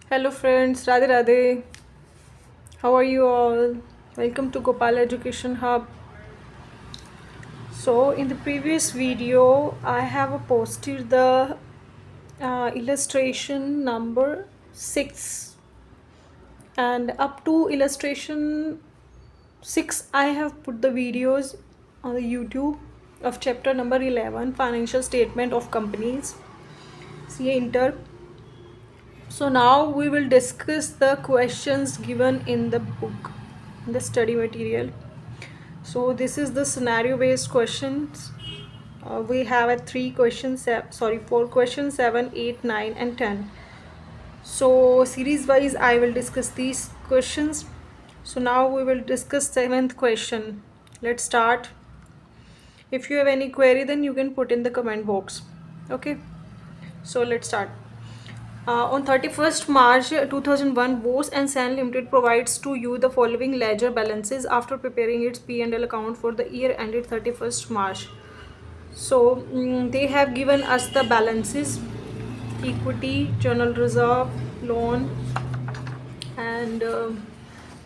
Hello friends, Radhe Radhe. How are you all? Welcome to Gopal Education Hub. So in the previous video, I have posted the illustration number 6, and up to illustration 6 I have put the videos on the YouTube of chapter number 11, financial statement of companies. See enter. So now we will discuss the questions given in the book, in the study material. So this is the scenario based questions. We have a four questions, 7, 8, 9 and 10. So series wise I will discuss these questions. So now we will discuss 7th question. Let's start. If you have any query, then you can put in the comment box. Okay, so let's start. On 31st March 2001, Bose and San Limited provides to you the following ledger balances after preparing its P&L account for the year ended 31st March. So they have given us the balances: equity, general reserve, loan, and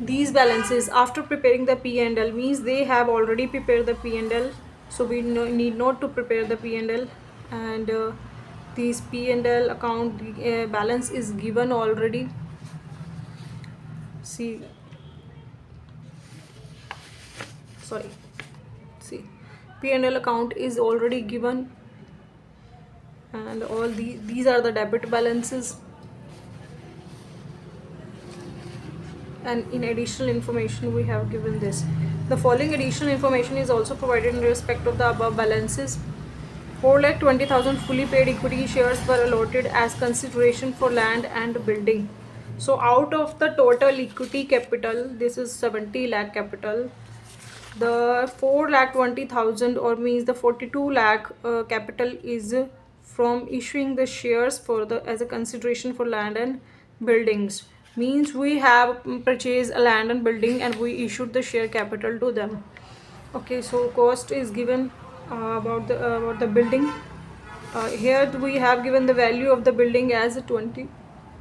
these balances after preparing the P&L means they have already prepared the P&L, so we need not to prepare the P&L. And this P&L account balance is given already. See, P&L account is already given, and all these are the debit balances. And in additional information we have given this. The following additional information is also provided in respect of the above balances. 4,20,000 fully paid equity shares were allotted as consideration for land and building. So out of the total equity capital, this is 70 lakh capital, the 4,20,000 or means the 42 lakh capital is from issuing the shares for the as a consideration for land and buildings. Means we have purchased a land and building and we issued the share capital to them. Okay, so cost is given about the building. Here we have given the value of the building as 20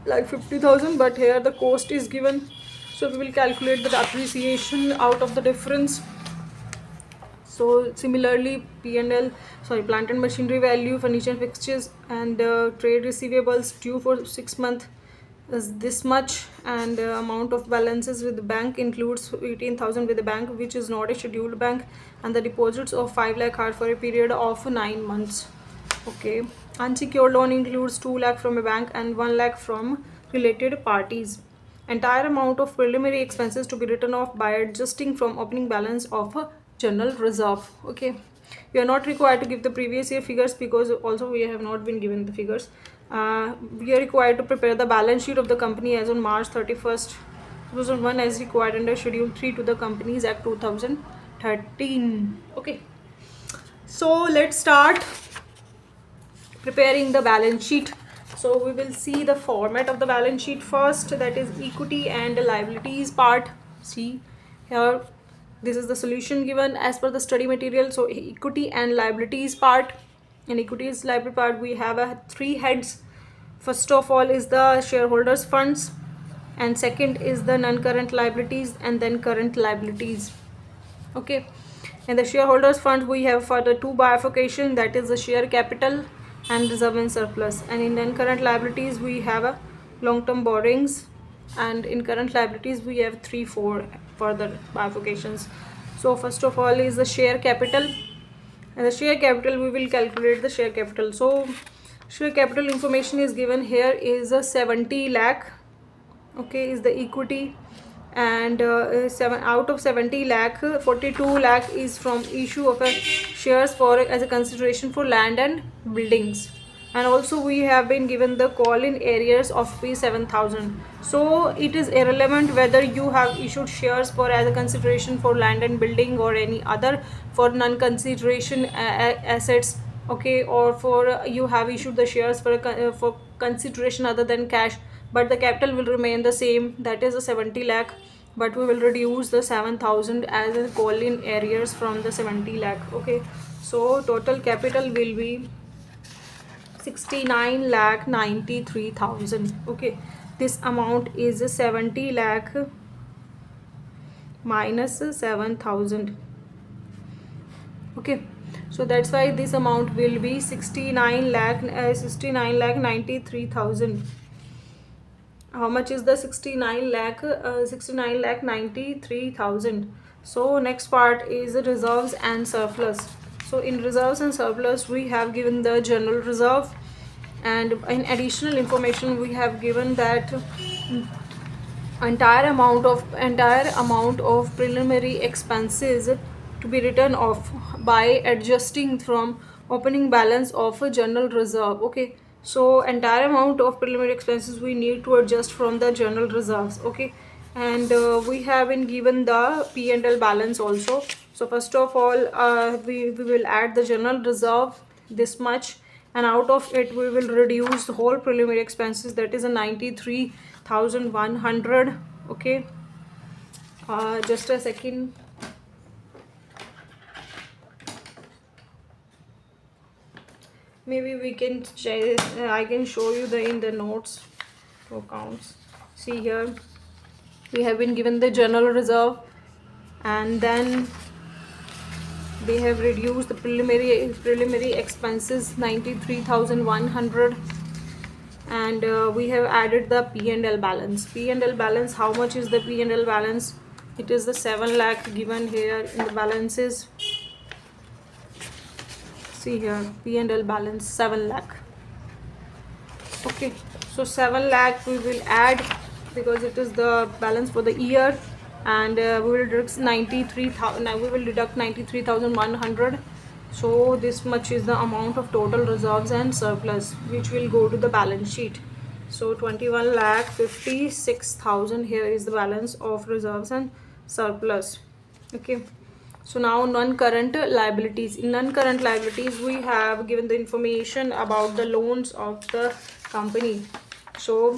like 50,000, but here the cost is given, so we will calculate the appreciation out of the difference. So similarly, plant and machinery value, furniture and fixtures, and trade receivables due for 6 months is this much, and amount of balances with the bank includes 18,000 with the bank which is not a scheduled bank, and the deposits of 5 lakh are for a period of 9 months. Okay, unsecured loan includes 2 lakh from a bank and 1 lakh from related parties. Entire amount of preliminary expenses to be written off by adjusting from opening balance of a general reserve. Okay, we are not required to give the previous year figures because also we have not been given the figures. We are required to prepare the balance sheet of the company as on March 31st 2001 as required under schedule 3 to the Companies Act 2013. Okay, so let's start preparing the balance sheet. So we will see the format of the balance sheet first, that is equity and liabilities part. See here, this is the solution given as per the study material. So equity and liabilities part. In equities liability part we have three heads. First of all is the shareholders funds, and second is the non-current liabilities, and then current liabilities. Okay, in the shareholders fund we have for the two bifurcation, that is the share capital and reserve and surplus, and in non-current liabilities we have a long-term borrowings, and in current liabilities we have 3-4 further bifurcations. So first of all is the share capital, and the share capital we will calculate the share capital. So share capital information is given here is a 70 lakh. Okay, is the equity, and 7 out of 70 lakh, 42 lakh is from issue of a shares for as a consideration for land and buildings, and also we have been given the call in arrears of P7,000. so it is irrelevant whether you have issued shares for as a consideration for land and building or any other for non-consideration assets. Okay, or for you have issued the shares for consideration other than cash, but the capital will remain the same, that is the 70 lakh, but we will reduce the 7,000 as a call in arrears from the 70 lakh. Okay, so total capital will be 69 lakh 93,000. Okay, this amount is 70 lakh minus 7,000. Okay, so that's why this amount will be 69 lakh 93,000. How much is the 69 lakh 69 lakh 93,000? So next part is reserves and surplus. So in reserves and surplus we have given the general reserve, and in additional information we have given that entire amount of preliminary expenses to be written off by adjusting from opening balance of a general reserve. Okay, so entire amount of preliminary expenses we need to adjust from the general reserves. Okay, and we have been given the P&L balance also. So first of all, we will add the general reserve this much, and out of it we will reduce the whole preliminary expenses, that is a 93,100. Okay, just a second. Maybe we can I can show you the in the notes to accounts. See here, we have been given the general reserve, and then they have reduced the preliminary expenses 93,100, and we have added the P&L balance. P&L balance, how much is the P&L balance? It is the 7 lakh given here in the balances. See here, P&L balance 7 lakh. Okay, so 7 lakh we will add because it is the balance for the year, and we will deduct 93,000. Now we will deduct 93,100. So this much is the amount of total reserves and surplus which will go to the balance sheet. So 21 lakh 56,000 here is the balance of reserves and surplus. Okay, so now non-current liabilities. In non-current liabilities we have given the information about the loans of the company. So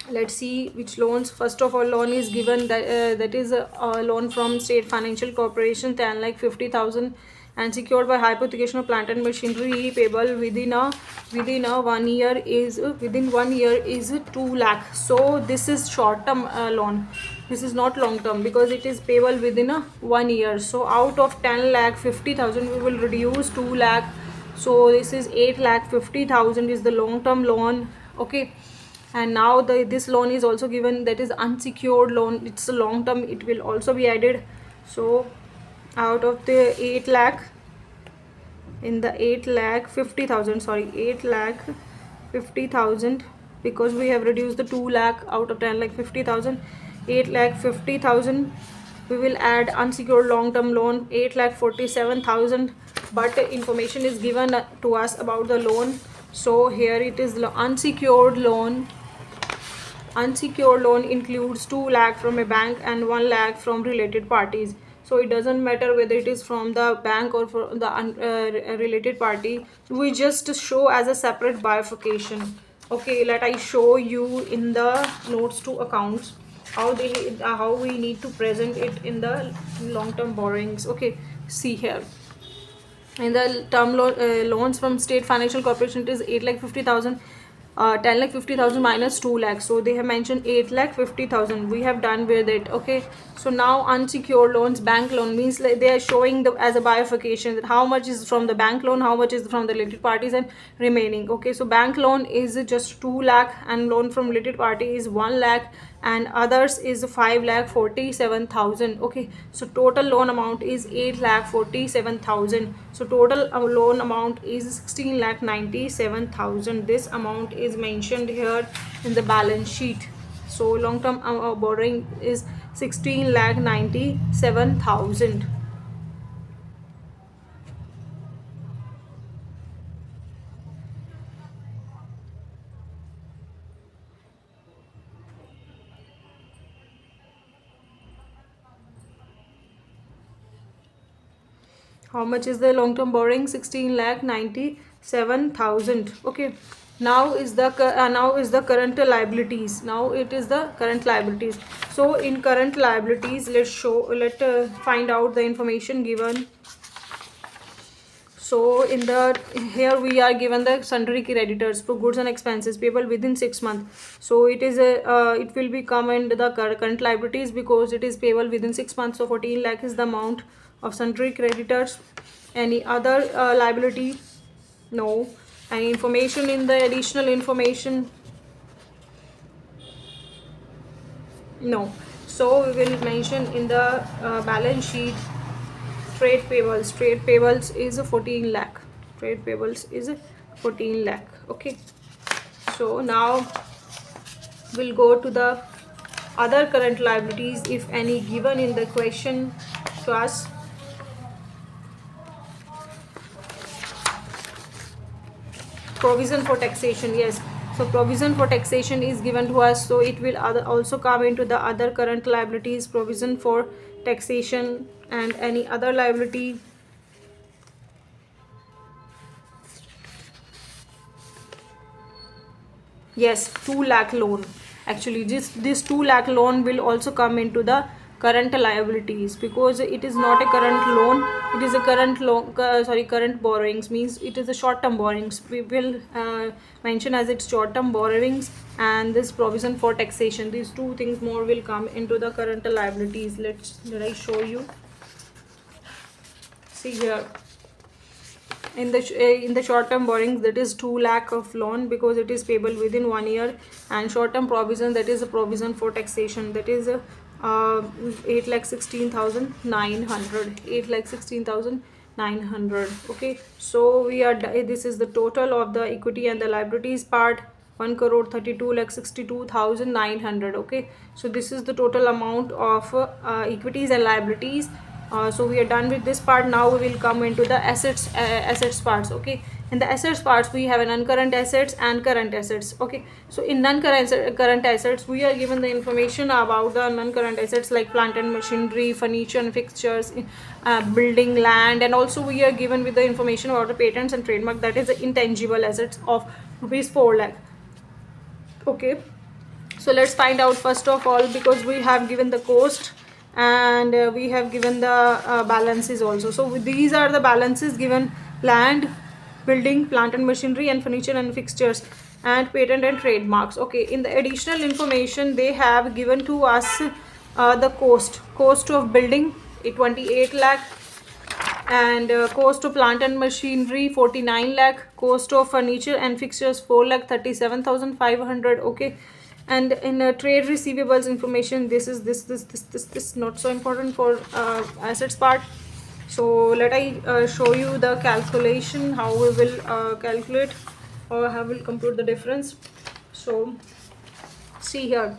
let's see which loans. First of all, loan is given that is a loan from State Financial Corporation 10 lakh 50,000, and secured by hypothecation of plant and machinery, payable within a 1 year is within 1 year is 2 lakh. So this is short term loan. This is not long term because it is payable within a 1 year. So out of 10 lakh 50,000 we will reduce 2 lakh. So this is 8 lakh 50,000 is the long term loan. Okay, and now this loan is also given, that is unsecured loan. It's a long term, it will also be added. So out of the 8 lakh, in the 8 lakh 50,000, sorry, 8 lakh 50,000, because we have reduced the 2 lakh out of 10 lakh 50,000, 8 lakh 50,000 we will add unsecured long term loan 8 lakh 47,000. But information is given to us about the loan. So here it is the unsecured loan. Unsecured loan includes 2 lakh from a bank and 1 lakh from related parties. So it doesn't matter whether it is from the bank or from the related party. We just show as a separate bifurcation. Okay, let I show you in the notes to accounts how we need to present it in the long term borrowings. Okay, see here. In the term loans from State Financial Corporation, it is 8 lakh 50,000. 10 lakh 50,000 minus 2 lakh, so they have mentioned 8 lakh 50,000. We have done with it. Okay, so now unsecured loans, bank loan, means like they are showing the as a bifurcation that how much is from the bank loan, how much is from the related parties, and remaining. Okay, so bank loan is just 2 lakh and loan from related party is 1 lakh, and others is 5 lakh 47,000. Okay, so total loan amount is 8 lakh 47,000. So total loan amount is 16 lakh 97,000. This amount is mentioned here in the balance sheet. So long term borrowing is 16 lakh 97,000. How much is the long term borrowing? 16 lakh 97,000. Okay, now is the current liabilities. Now it is the current liabilities. So in current liabilities, let find out the information given. So in the here we are given the sundry creditors for goods and expenses payable within 6 months. So it is a it will be come in the current liabilities because it is payable within 6 months. So 14 lakh is the amount of sundry creditors. Any other liability? No. Any information in the additional information? No. So we will mention in the balance sheet trade payables. Trade payables is 14 lakh. Trade payables is 14 lakh. Okay. So now we'll go to the other current liabilities if any given in the question to us. Provision for taxation, yes. So provision for taxation is given to us, so it will also come into the other current liabilities. Provision for taxation. And any other liability? Yes, 2 lakh loan. Actually this 2 lakh loan will also come into the current liabilities because it is not a current loan, it is a current loan, current borrowings, means it is a short term borrowings. We will mention as it's short term borrowings. And this provision for taxation, these two things more will come into the current liabilities. Let I show you. See here, in the short term borrowings, that is 2 lakh of loan because it is payable within 1 year. And short term provision, that is a provision for taxation, that is 8,16,900. 8,16,900. Okay, so we are this is the total of the equity and the liabilities part, 1,32,62,900. Okay, so this is the total amount of equities and liabilities. So we are done with this part. Now we will come into the assets parts. Okay, in the assets parts we have an non-current assets and current assets. Okay, so in non-current assets we are given the information about the non-current assets like plant and machinery, furniture and fixtures, building, land, and also we are given with the information about the patents and trademark, that is the intangible assets of rupees 4 lakh. Okay, so let's find out first of all, because we have given the cost and we have given the balances also. So these are the balances given: land, building, plant and machinery, and furniture and fixtures, and patent and trademarks. Okay, in the additional information they have given to us the cost of building 28 lakh, and cost of plant and machinery 49 lakh, cost of furniture and fixtures 4,37,500. Okay, and in trade receivables information, this is this not so important for assets part. So let I show you the calculation, how we will calculate or how we'll compute the difference. So see here,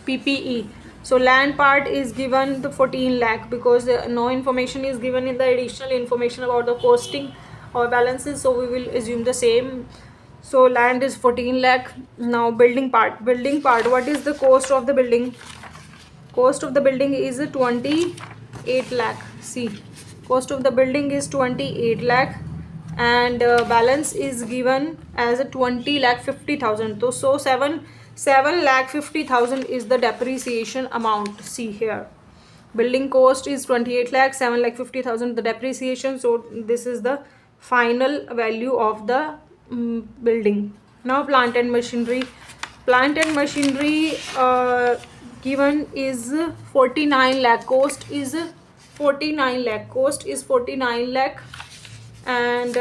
PPE. So land part is given the 14 lakh because no information is given in the additional information about the costing or balances, so we will assume the same. So land is 14 lakh. Now building part, what is the cost of the building? Cost of the building is 28 lakh. See, cost of the building is 28 lakh, and balance is given as a 20 lakh 50,000. So 7 lakh 50,000 is the depreciation amount. See here, building cost is 28 lakh, 7 lakh 50,000 the depreciation. So this is the final value of the building. Now plant and machinery. Plant and machinery given is 49 lakh. Cost is 49 lakh. And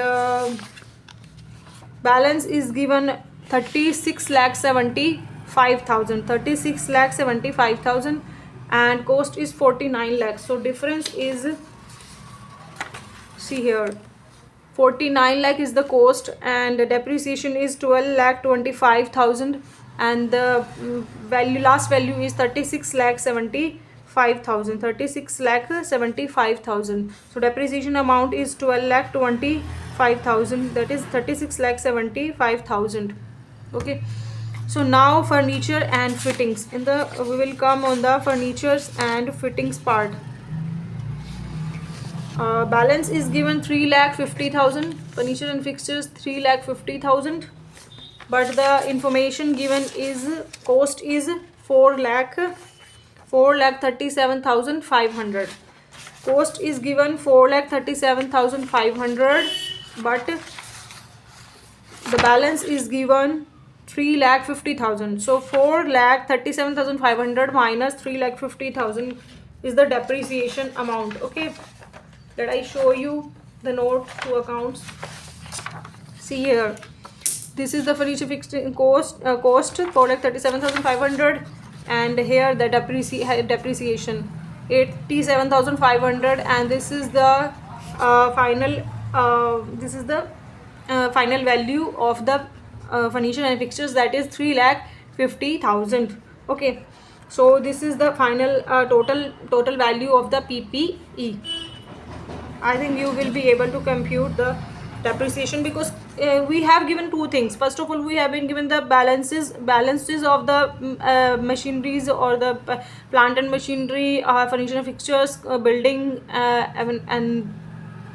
balance is given 36 lakh 75,000. 36 lakh 75,000 and cost is 49 lakhs. So difference is, see here, 49 lakh is the cost and the depreciation is 12 lakh 25,000, and the last value is 36 lakh 75,000. 36 lakh 75,000. So depreciation amount is 12 lakh 25,000, that is 36 lakh 75,000. Okay, so now furniture and fittings. We will come on the furnitures and fittings part. Balance is given 3 lakh 50,000. Furniture and fixtures 3 lakh 50,000, but the information given is cost is 4 lakh 37,500. Cost is given 4,37,500, but the balance is given 3,50,000. So 4,37,500 minus 3,50,000 is the depreciation amount. Okay, let I show you the note to accounts. See here, this is the furniture fixed cost 4,37,500, and here the depreciation 87,500, and this is the final final value of the furniture and fixtures, that is 3,50,000. Okay, so this is the final total value of the PPE. I think you will be able to compute the depreciation, because we have given two things. First of all, we have been given the balances of the machineries, or the plant and machinery, furniture and fixtures, building, and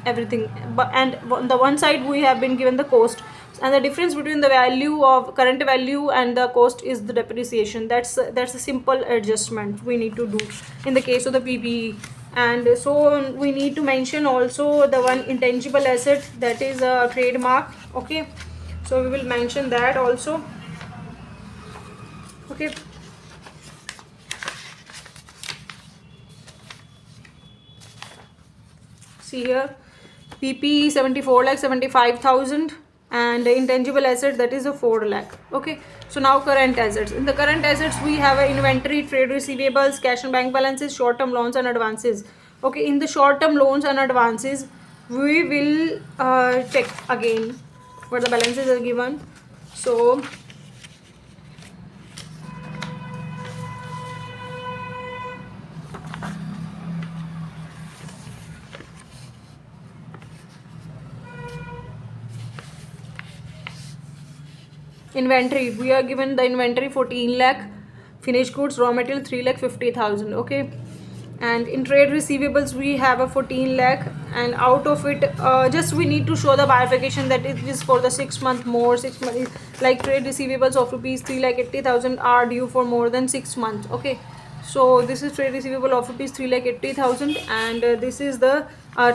everything. And on the one side we have been given the cost, and the difference between the value of current value and the cost is the depreciation. That's a simple adjustment we need to do in the case of the PPE. And so we need to mention also the one intangible asset, that is a trademark. Okay, so we will mention that also. Okay, see here, PPE 74,75,000, and the intangible asset, that is a 4 lakh. Okay, so now current assets. In the current assets we have a inventory, trade receivables, cash and bank balances, short term loans and advances. Okay, in the short term loans and advances we will check again what the balances are given. So inventory, we are given the inventory 14 lakh, finished goods raw material 3,50,000. Okay, and in trade receivables we have a 14 lakh, and out of it just we need to show the bifurcation, that it is for the 6 month more. 6 months, like trade receivables of rupees 3,80,000 are due for more than 6 months. Okay, so this is trade receivable of rupees 3,80,000, and this is the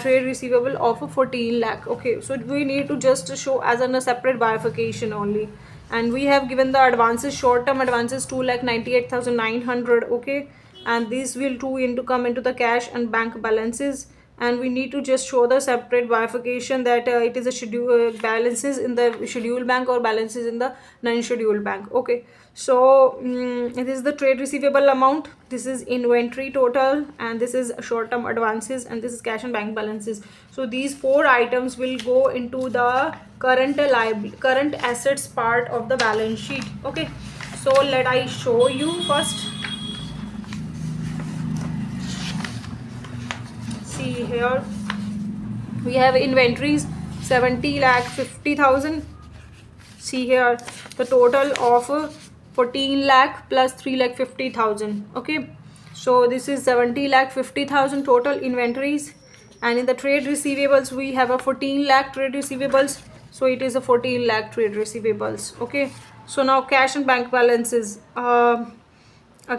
trade receivable of 14 lakh. Okay, so we need to just show as a separate bifurcation only. And we have given the advances, short term advances 2,98,900. Okay, and these will come into the cash and bank balances, and we need to just show the separate bifurcation, that it is a schedule balances in the scheduled bank or balances in the non-scheduled bank. Okay, so it is the trade receivable amount, this is inventory total, and this is short term advances, and this is cash and bank balances. So these 4 items will go into the current assets part of the balance sheet. Okay, so let I show you first. See here, we have inventories 70,50,000. See here, the total of 14 lakh plus 3,50,000. Okay, so this is 70,50,000 total inventories. And in the trade receivables we have a 14 lakh trade receivables, so it is a 14 lakh trade receivables. Okay, so now cash and bank balances.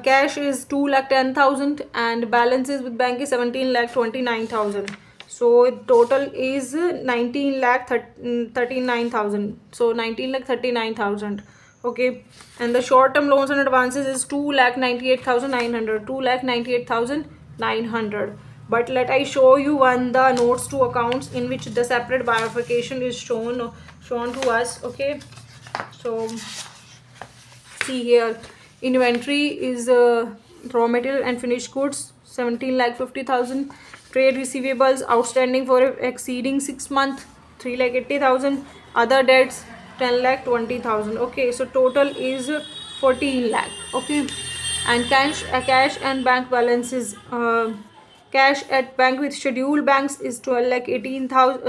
Cash is 2,10,000, and balances with bank is 17,29,000. So total is 19,39,000. So 19,39,000. Okay, and the short term loans and advances is 2,98,900. 2,98,900. But let I show you the notes to accounts in which the separate bifurcation is shown to us. Okay, so see here, inventory is raw material and finished goods 17,50,000. Trade receivables outstanding for exceeding 6 months 3,80,000. Other debts 10,20,000. Okay, so total is 14 lakh. Okay, and cash and bank balances. Cash at bank with scheduled banks is 12,18,000.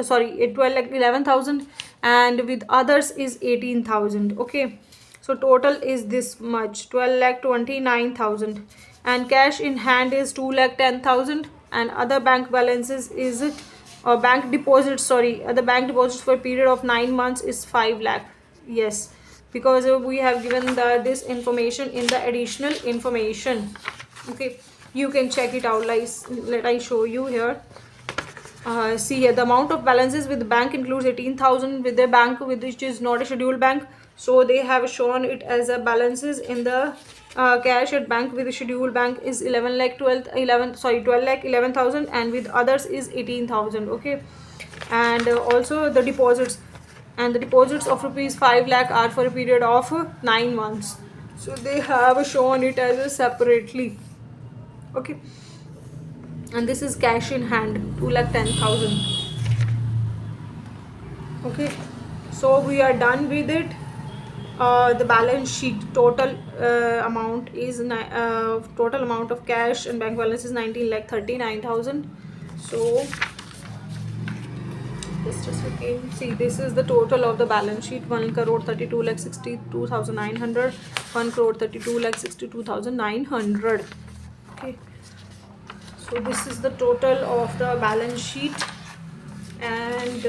12,11,000, and with others is 18,000. Okay, so total is this much, 12,29,000, and cash in hand is 2,10,000, and other bank balances is bank deposits. The bank deposits for a period of 9 months is 5 lakh. Yes, because we have given this information in the additional information. Okay, You can check it out. Like, let I show you here. See here, the amount of balances with the bank includes 18,000 with the bank which is not a scheduled bank. So they have shown it as a balances in the cash at bank with the scheduled bank is 11 lakh 12 lakh 11,000, and with others is 18,000. Okay, and also the deposits, and the deposits of rupees 5 lakh are for a period of 9 months. So they have shown it as a separately. Okay, and this is cash in hand 2,10,000. Okay, so we are done with it. The balance sheet total amount is total amount of cash and bank balance is 19,39,000. So just a second. See, this is the total of the balance sheet: 1,32,62,900, 1,32,62,900. Okay, so this is the total of the balance sheet, and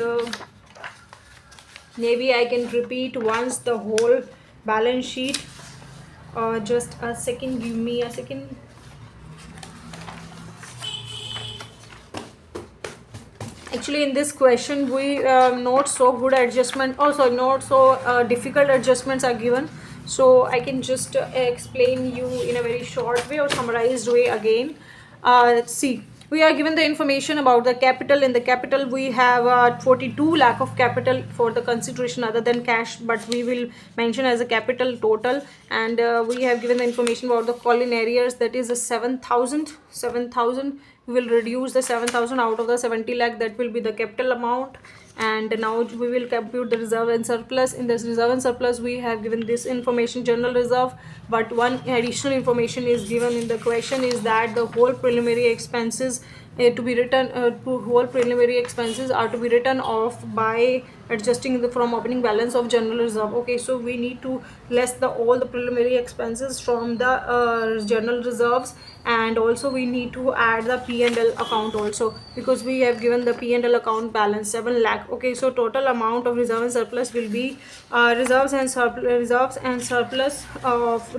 maybe I can repeat once the whole balance sheet. Just a second, give me a second. Actually, in this question we not so good adjustment, also not so difficult adjustments are given, so I can just explain you in a very short way or summarized way again. See, we are given the information about the capital. In the capital we have 42 lakh of capital for the consideration other than cash, but we will mention as a capital total. And we have given the information about the call-in arrears, that is a 7,000. We will reduce the 7,000 out of the 70 lakh, that will be the capital amount. And now we will compute the reserve and surplus. In this reserve and surplus we have given this information, general reserve, but one additional information is given in the question is that the whole preliminary expenses to be written whole preliminary expenses are to be written off by adjusting the from opening balance of general reserve. Okay, so we need to less the all the preliminary expenses from the general reserves, and also we need to add the P&L account also, because we have given the P&L account balance 7 lakh. Okay, so total amount of reserve and surplus will be reserves and surplus of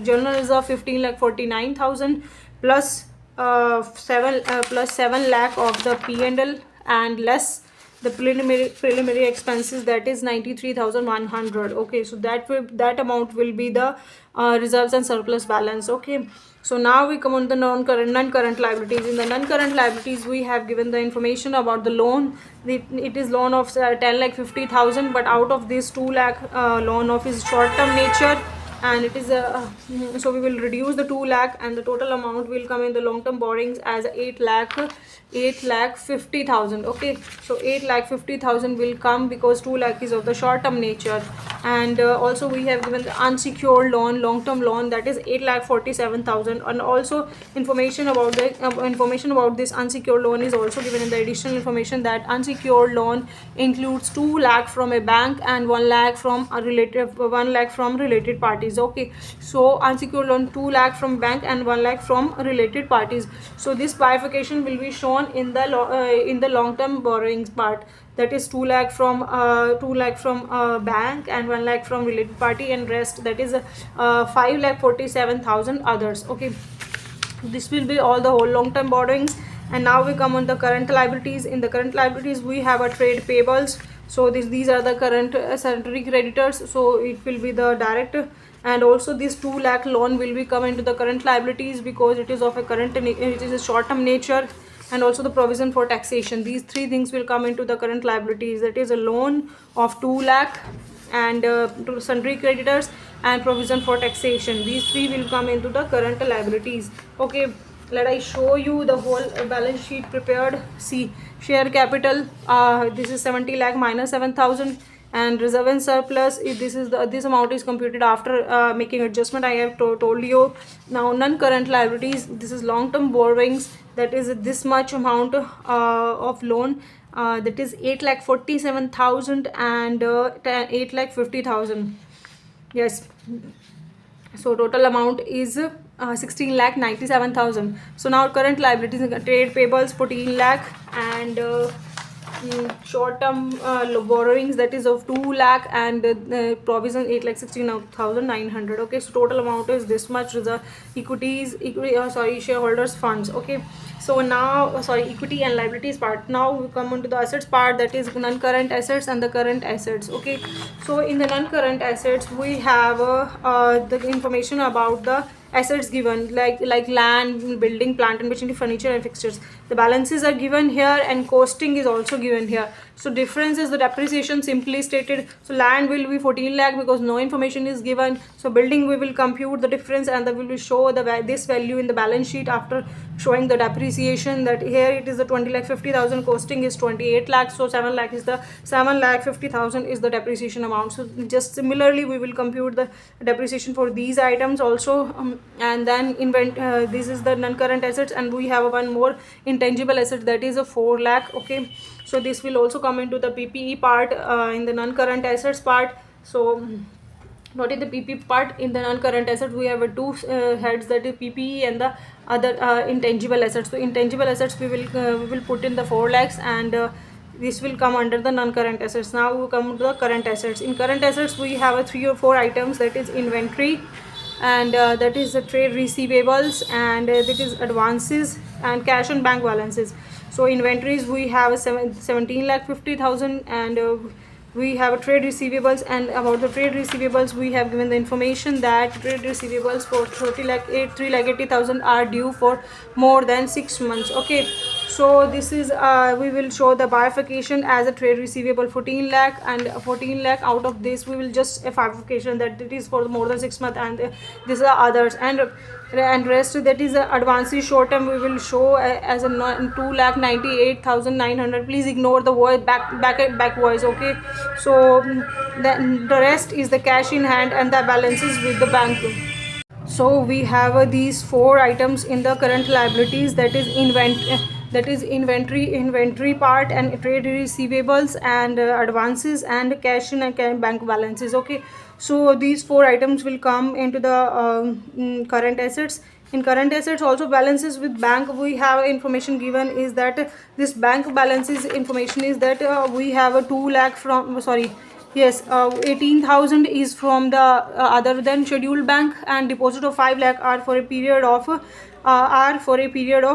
general reserve 15,49,000 plus 7 lakh of the P&L and less the preliminary expenses, that is 93,100. Okay, so that amount will be the reserves and surplus balance. Okay, so now we come on the non-current liabilities. In the non-current liabilities we have given the information about the loan. It is loan of 10,50,000, but out of this 2 lakh loan of is short-term nature, and it is so we will reduce the 2 lakh, and the total amount will come in the long-term borrowings as 8,50,000. Okay, so 8,50,000 will come because 2 lakh is of the short-term nature. And also we have given the unsecured loan, long-term loan, that is 8,47,000. And also information about this unsecured loan is also given in the additional information, that unsecured loan includes 2 lakh from a bank and 1 lakh from related parties. Okay, so unsecured loan 2 lakh from bank and 1 lakh from related parties. So this bifurcation will be shown in the long-term borrowings part, that is 2 lakh from bank and 1 lakh from related party, and rest, that is 5,47,000 others. Okay, this will be all the whole long-term borrowings. And now we come on the current liabilities. In the current liabilities we have a trade payables. So these are the current sundry creditors, so it will be the direct. And also this 2 lakh loan will be come into the current liabilities because it is of a it is a short-term nature. And also the provision for taxation, these three things will come into the current liabilities, that is a loan of 2 lakh and to sundry creditors and provision for taxation. These three will come into the current liabilities. Okay, let I show you the whole balance sheet prepared. See, share capital, this is 70 lakh minus 7,000, and reserve and surplus, if this amount is computed after making adjustment I have told you. Now non-current liabilities, this is long-term borrowings, that is this much amount of loan, that is 8,47,000 and 8,50,000. Yes, so total amount is 16,97,000. So now current liabilities, trade payables 14 lakh and short-term borrowings, that is of 2 lakh, and provision 8,16,900. Okay, so total amount is this much. The shareholders funds. Okay, so now equity and liabilities part. Now we come on to the assets part, that is non-current assets and the current assets. Okay, so in the non-current assets we have the information about the assets given, like land, building, plant and machinery, furniture and fixtures. The balances are given here and costing is also given here. So difference is the depreciation, simply stated. So land will be 14 lakh because no information is given. So building, we will compute the difference and we will show this value in the balance sheet after showing the depreciation, that here it is the 20 lakh 50,000, costing is 28 lakhs. So 7 lakh is the 7 lakh 50,000 is the depreciation amount. So just similarly we will compute the depreciation for these items also. And then this is the non-current assets, and we have one more intangible asset, that is a 4 lakh. Okay, so this will also come into the PPE part in the non-current assets part. So not in the PP part, in the non-current assets we have two heads, that is PPE and the other intangible assets. So intangible assets we will put in the 4 lakhs, and this will come under the non-current assets. Now we come to the current assets. In current assets we have 3 or 4 items, that is inventory, and that is the trade receivables, and that is advances and cash and bank balances. So inventories we have 17 lakh 50,000, and we have trade receivables, and about the trade receivables we have given the information that trade receivables for 3 lakh 80,000 are due for more than 6 months. Okay, so this is we will show the bifurcation as a trade receivable 14 lakh, and 14 lakh out of this we will just a bifurcation that it is for more than 6 months, and these are others, and rest, that is advances short term, we will show as a 2,98,900. please ignore the voice back voice. Okay, so the rest is the cash in hand and the balances with the bank. So we have these 4 items in the current liabilities, that is inventory part, and trade receivables, and advances, and cash in and bank balances. Okay, so these 4 items will come into the current assets. In current assets also, balances with bank, we have information given is that this bank balances information is that we have a 2 lakh from 18,000 is from the other than scheduled bank, and deposit of 5 lakh are for a period of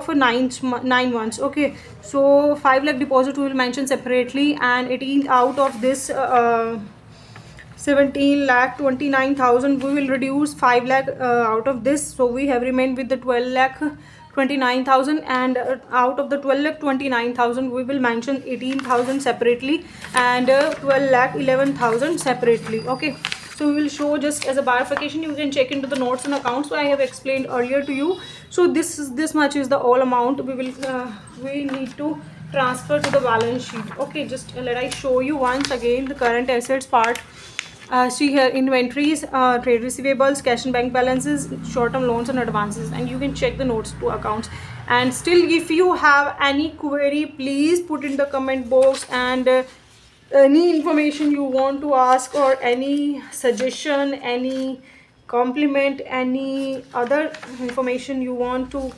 9 months. Okay, so 5 lakh deposit we will mention separately, and 18 out of this 17 lakh 29,000 we will reduce 5 lakh out of this. So we have remained with the 12 lakh 29,000, and out of the 12 lakh 29,000 we will mention 18,000 separately, and 12 lakh 11,000 separately. Okay, so we will show just as a bifurcation. You can check into the notes and accounts, so I have explained earlier to you. So this much is the all amount we need to transfer to the balance sheet. Okay, just let I show you once again the current assets part. See here, inventories, trade receivables, cash and bank balances, short-term loans and advances, and you can check the notes to accounts. And still, if you have any query, please put in the comment box, and any information you want to ask, or any suggestion, any compliment, any other information you want to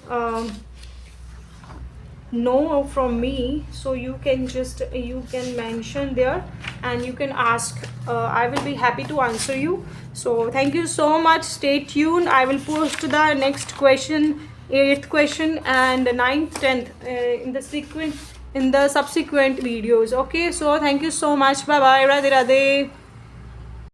know from me, so you can mention there, and you can ask. I will be happy to answer you. So thank you so much. Stay tuned. I will post the next question, 8th question, and 9th 10th in the subsequent videos. Okay, so thank you so much. Bye bye. Radhe Radhe.